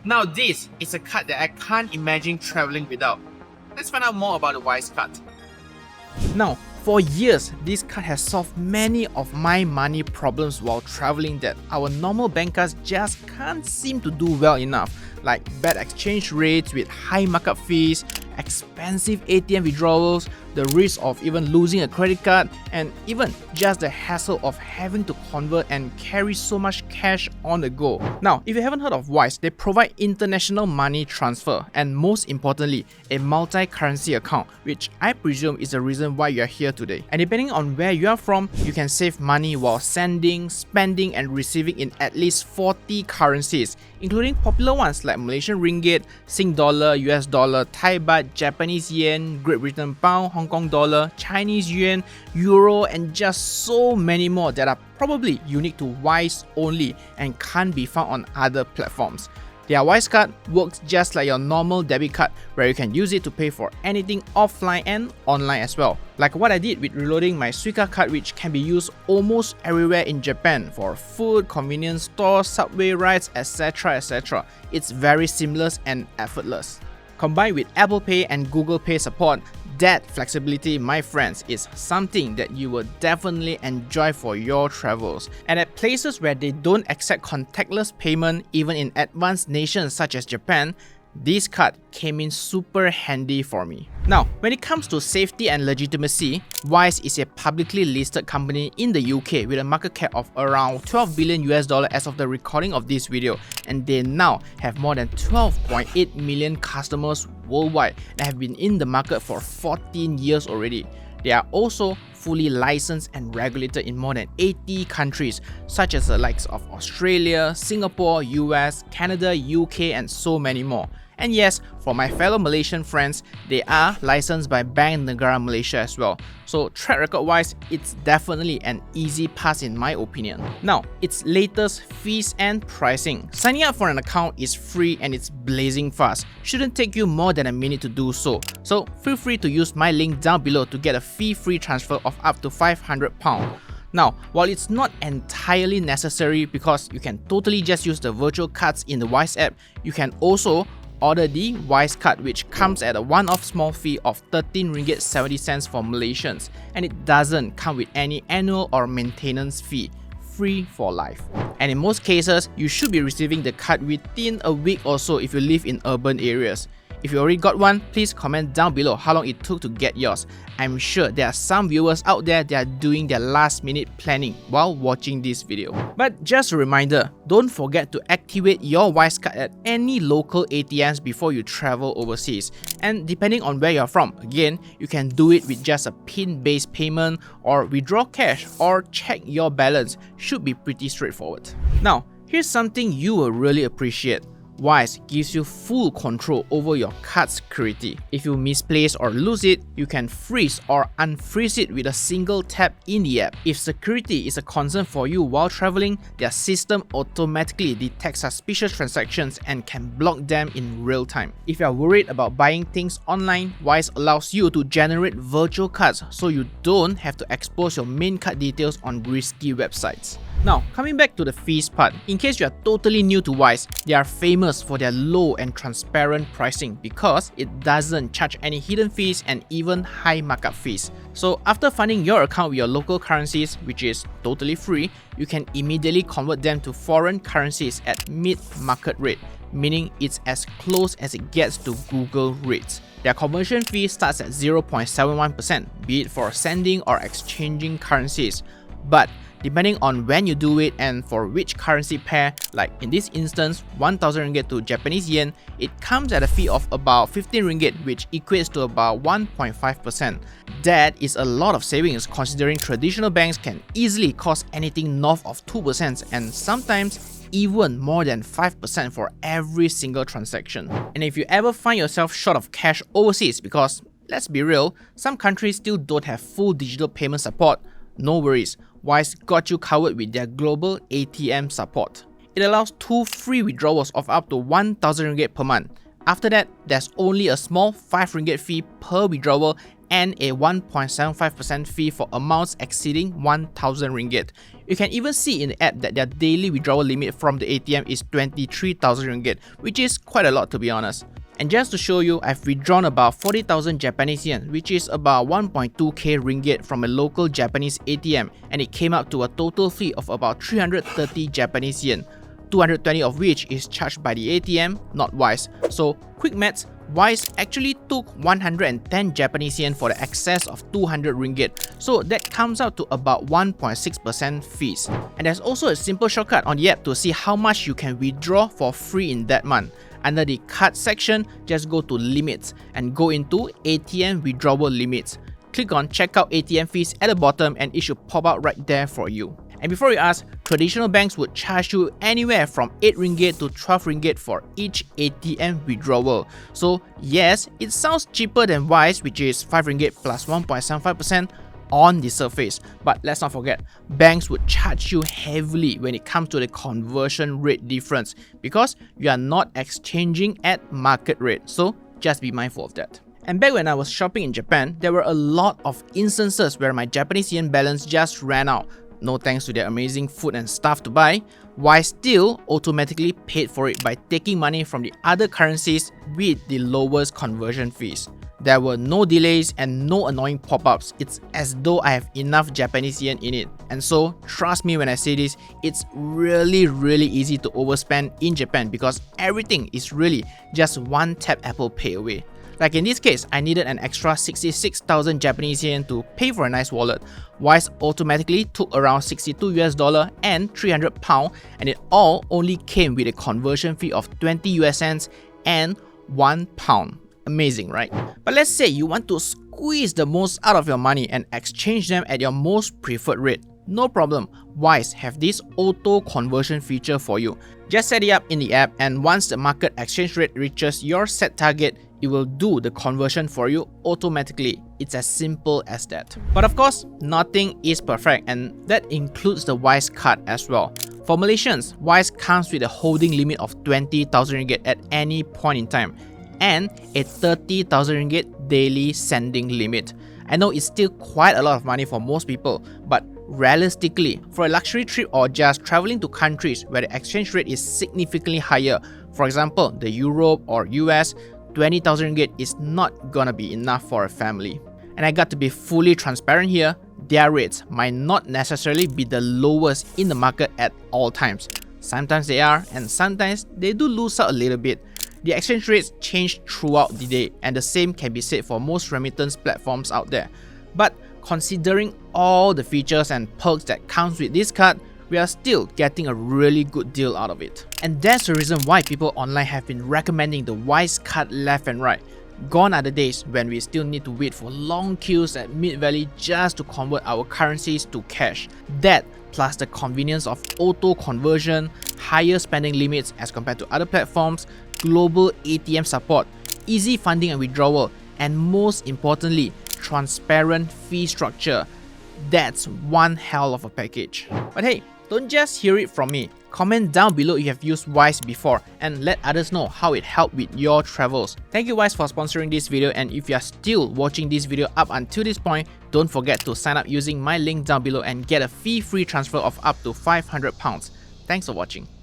Now this is a card that I can't imagine traveling without. Let's find out more about the Wise card. Now, for years, this card has solved many of my money problems while traveling that our normal bankers just can't seem to do well enough, like bad exchange rates with high markup fees, expensive ATM withdrawals, the risk of even losing a credit card, and even just the hassle of having to convert and carry so much cash on the go. Now, if you haven't heard of Wise, they provide international money transfer and most importantly, a multi-currency account, which I presume is the reason why you are here today. And depending on where you are from, you can save money while sending, spending and receiving in at least 40 currencies, including popular ones like Malaysian ringgit, Sing dollar, US dollar, Thai baht, Japanese yen, Great Britain pound, Hong Kong dollar, Chinese yuan, euro, and just so many more that are probably unique to Wise only and can't be found on other platforms. Their Wise card works just like your normal debit card, where you can use it to pay for anything offline and online as well. Like what I did with reloading my Suica card, which can be used almost everywhere in Japan for food, convenience stores, subway rides, etc. etc. It's very seamless and effortless. Combined with Apple Pay and Google Pay support, that flexibility, my friends, is something that you will definitely enjoy for your travels. And at places where they don't accept contactless payment, even in advanced nations such as Japan, this card came in super handy for me. Now, when it comes to safety and legitimacy, Wise is a publicly listed company in the UK with a market cap of around 12 billion US dollar as of the recording of this video, and they now have more than 12.8 million customers worldwide and have been in the market for 14 years already. They are also fully licensed and regulated in more than 80 countries, such as the likes of Australia, Singapore, US, Canada, UK, and so many more. And yes, for my fellow Malaysian friends, they are licensed by Bank Negara Malaysia as well. So track record wise, it's definitely an easy pass in my opinion. Now, its latest fees and pricing. Signing up for an account is free and it's blazing fast. Shouldn't take you more than a minute to do so. So feel free to use my link down below to get a fee-free transfer of up to £500. Now, while it's not entirely necessary because you can totally just use the virtual cards in the Wise app, you can also order the Wise card, which comes at a one-off small fee of 13 ringgit 70 cents for Malaysians, and it doesn't come with any annual or maintenance fee. Free for life. And in most cases, you should be receiving the card within a week or so if you live in urban areas. If you already got one, please comment down below how long it took to get yours. I'm sure there are some viewers out there that are doing their last minute planning while watching this video. But just a reminder, don't forget to activate your Wise card at any local ATMs before you travel overseas. And depending on where you're from, again, you can do it with just a PIN-based payment or withdraw cash or check your balance. Should be pretty straightforward. Now, here's something you will really appreciate. Wise gives you full control over your card's security. If you misplace or lose it, you can freeze or unfreeze it with a single tap in the app. If security is a concern for you while traveling, their system automatically detects suspicious transactions and can block them in real time. If you are worried about buying things online, Wise allows you to generate virtual cards so you don't have to expose your main card details on risky websites. Now, coming back to the fees part, in case you are totally new to Wise, they are famous for their low and transparent pricing because it doesn't charge any hidden fees and even high markup fees. So after funding your account with your local currencies, which is totally free, you can immediately convert them to foreign currencies at mid-market rate, meaning it's as close as it gets to Google rates. Their conversion fee starts at 0.71%, be it for sending or exchanging currencies. But depending on when you do it and for which currency pair, like in this instance 1000 ringgit to Japanese yen, it comes at a fee of about 15 ringgit, which equates to about 1.5%. That is a lot of savings considering traditional banks can easily cost anything north of 2% and sometimes even more than 5% for every single transaction. And if you ever find yourself short of cash overseas, because let's be real, some countries still don't have full digital payment support, no worries, Wise got you covered with their global ATM support. It allows 2 free withdrawals of up to 1000 ringgit per month. After that, there's only a small 5 ringgit fee per withdrawal and a 1.75% fee for amounts exceeding 1,000 ringgit. You can even see in the app that their daily withdrawal limit from the ATM is 23,000 ringgit, which is quite a lot to be honest. And just to show you, I've withdrawn about 40,000 Japanese yen, which is about 1.2k ringgit from a local Japanese ATM, and it came up to a total fee of about 330 Japanese yen, 220 of which is charged by the ATM, not Wise. So quick maths, Wise actually took 110 Japanese yen for the excess of 200 ringgit, so that comes out to about 1.6% fees. And there's also a simple shortcut on the app to see how much you can withdraw for free in that month. Under the card section, just go to limits and go into ATM withdrawal limits. Click on check out ATM fees at the bottom and it should pop out right there for you. And before you ask, traditional banks would charge you anywhere from 8 ringgit to 12 ringgit for each ATM withdrawal. So yes, it sounds cheaper than Wise, which is 5 ringgit plus 1.75% on the surface. But let's not forget, banks would charge you heavily when it comes to the conversion rate difference because you are not exchanging at market rate. So just be mindful of that. And back when I was shopping in Japan, there were a lot of instances where my Japanese yen balance just ran out. No thanks to their amazing food and stuff to buy, Wise still automatically paid for it by taking money from the other currencies with the lowest conversion fees. There were no delays and no annoying pop-ups. It's as though I have enough Japanese yen in it. And so, trust me when I say this, it's really easy to overspend in Japan because everything is really just one tap Apple Pay away. Like in this case, I needed an extra 66,000 Japanese yen to pay for a nice wallet. Wise automatically took around 62 US dollar and 300 pound, and it all only came with a conversion fee of 20 US cents and 1 pound. Amazing, right? But let's say you want to squeeze the most out of your money and exchange them at your most preferred rate. No problem, Wise have this auto conversion feature for you. Just set it up in the app, and once the market exchange rate reaches your set target, it will do the conversion for you automatically. It's as simple as that. But of course, nothing is perfect, and that includes the Wise card as well. For Malaysians, Wise comes with a holding limit of 20,000 ringgit at any point in time, and a 30,000 ringgit daily sending limit. I know it's still quite a lot of money for most people, but realistically, for a luxury trip or just traveling to countries where the exchange rate is significantly higher, for example, the Europe or US, 20,000 ringgit is not gonna be enough for a family. And I got to be fully transparent here, their rates might not necessarily be the lowest in the market at all times. Sometimes they are, and sometimes they do lose out a little bit. The exchange rates change throughout the day, and the same can be said for most remittance platforms out there. But considering all the features and perks that comes with this card, we are still getting a really good deal out of it. And that's the reason why people online have been recommending the Wise card left and right. Gone are the days when we still need to wait for long queues at Mid-Valley just to convert our currencies to cash. That plus the convenience of auto conversion, higher spending limits as compared to other platforms, global ATM support, easy funding and withdrawal, and most importantly, transparent fee structure. That's one hell of a package. But hey, don't just hear it from me. Comment down below if you have used Wise before and let others know how it helped with your travels. Thank you Wise for sponsoring this video, and if you are still watching this video up until this point, don't forget to sign up using my link down below and get a fee-free transfer of up to £500. Thanks for watching.